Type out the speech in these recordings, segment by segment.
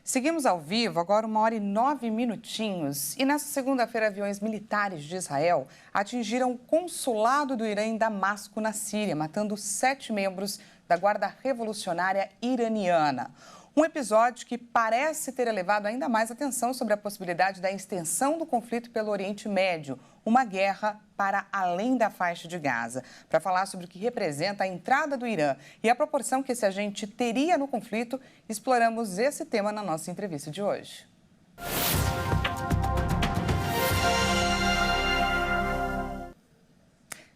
Seguimos ao vivo, agora 1h09. E nessa segunda-feira, aviões militares de Israel atingiram o consulado do Irã em Damasco, na Síria, matando 7 membros da Guarda Revolucionária Iraniana. Um episódio que parece ter elevado ainda mais atenção sobre a possibilidade da extensão do conflito pelo Oriente Médio, uma guerra para além da faixa de Gaza. Para falar sobre o que representa a entrada do Irã e a proporção que esse agente teria no conflito, exploramos esse tema na nossa entrevista de hoje.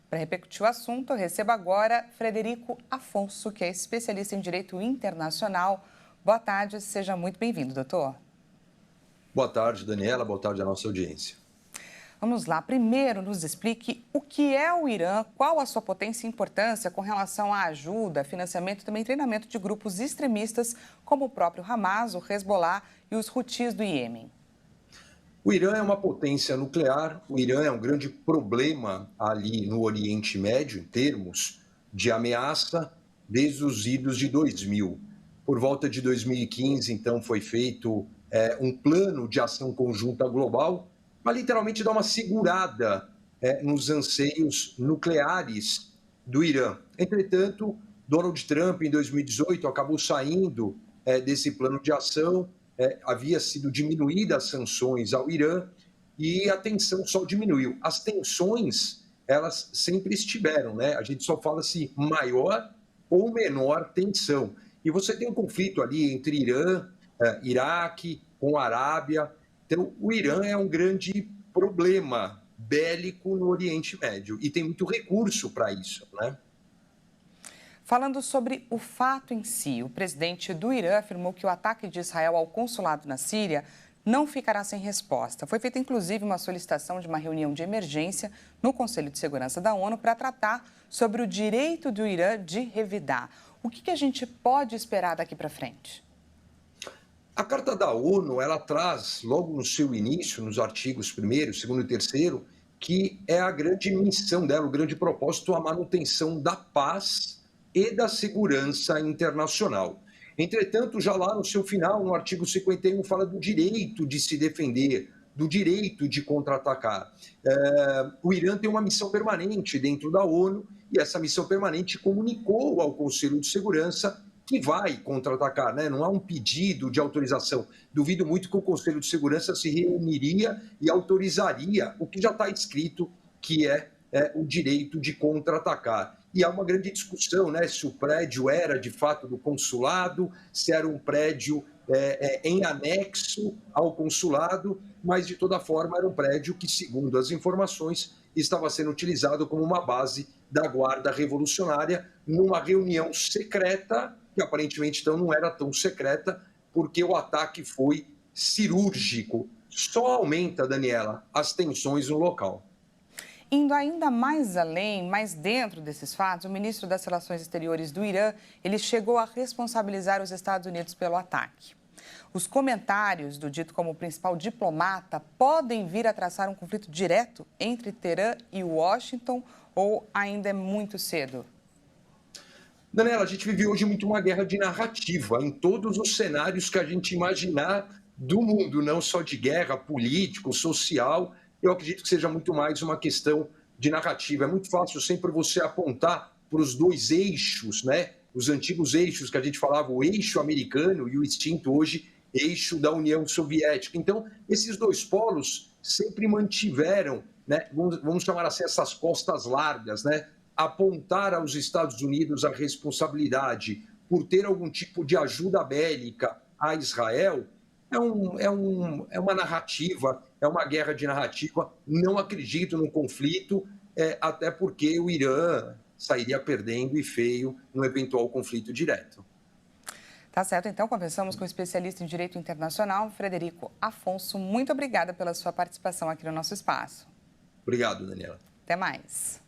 Para repercutir o assunto, eu recebo agora Frederico Afonso, que é especialista em Direito Internacional. Boa tarde, seja muito bem-vindo, doutor. Boa tarde, Daniela. Boa tarde à nossa audiência. Vamos lá. Primeiro, nos explique o que é o Irã, qual a sua potência e importância com relação à ajuda, financiamento e também treinamento de grupos extremistas como o próprio Hamas, o Hezbollah e os Houthis do Iêmen. O Irã é uma potência nuclear, o Irã é um grande problema ali no Oriente Médio, em termos de ameaça, desde os idos de 2000. Por volta de 2015, então, foi feito um plano de ação conjunta global para literalmente dar uma segurada nos anseios nucleares do Irã. Entretanto, Donald Trump, em 2018, acabou saindo desse plano de ação, havia sido diminuídas as sanções ao Irã e a tensão só diminuiu. As tensões, elas sempre estiveram, né? A gente só fala se maior ou menor tensão. E você tem um conflito ali entre Irã, Iraque, com a Arábia. Então, o Irã é um grande problema bélico no Oriente Médio e tem muito recurso para isso, né? Falando sobre o fato em si, o presidente do Irã afirmou que o ataque de Israel ao consulado na Síria não ficará sem resposta. Foi feita, inclusive, uma solicitação de uma reunião de emergência no Conselho de Segurança da ONU para tratar sobre o direito do Irã de revidar. O que a gente pode esperar daqui para frente? A Carta da ONU, ela traz, logo no seu início, nos artigos 1º, 2º e 3º, que é a grande missão dela, o grande propósito, a manutenção da paz e da segurança internacional. Entretanto, já lá no seu final, no artigo 51, fala do direito de se defender, do direito de contra-atacar. O Irã tem uma missão permanente dentro da ONU e essa missão permanente comunicou ao Conselho de Segurança que vai contra-atacar, né? Não há um pedido de autorização. Duvido muito que o Conselho de Segurança se reuniria e autorizaria o que já está escrito, que é o direito de contra-atacar. E há uma grande discussão, né? Se o prédio era de fato do consulado, se era um prédio em anexo ao consulado, mas de toda forma era um prédio que, segundo as informações, estava sendo utilizado como uma base da Guarda Revolucionária numa reunião secreta, que aparentemente então não era tão secreta, porque o ataque foi cirúrgico. Só aumenta, Daniela, as tensões no local. Indo ainda mais além, mais dentro desses fatos, o ministro das Relações Exteriores do Irã, ele chegou a responsabilizar os Estados Unidos pelo ataque. Os comentários do dito como principal diplomata podem vir a traçar um conflito direto entre Teherã e Washington ou ainda é muito cedo? Daniela, a gente vive hoje muito uma guerra de narrativa em todos os cenários que a gente imaginar do mundo, não só de guerra, político, social. Eu acredito que seja muito mais uma questão de narrativa. É muito fácil sempre você apontar para os dois eixos, né? Os antigos eixos que a gente falava, o eixo americano e o extinto hoje eixo da União Soviética. Então, esses dois polos sempre mantiveram, né? Vamos chamar assim, essas costas largas, né? Apontar aos Estados Unidos a responsabilidade por ter algum tipo de ajuda bélica a Israel é uma narrativa, é uma guerra de narrativa. Não acredito num conflito, até porque o Irã sairia perdendo e feio num eventual conflito direto. Tá certo, então conversamos com o especialista em Direito Internacional, Frederico Afonso. Muito obrigada pela sua participação aqui no nosso espaço. Obrigado, Daniela. Até mais.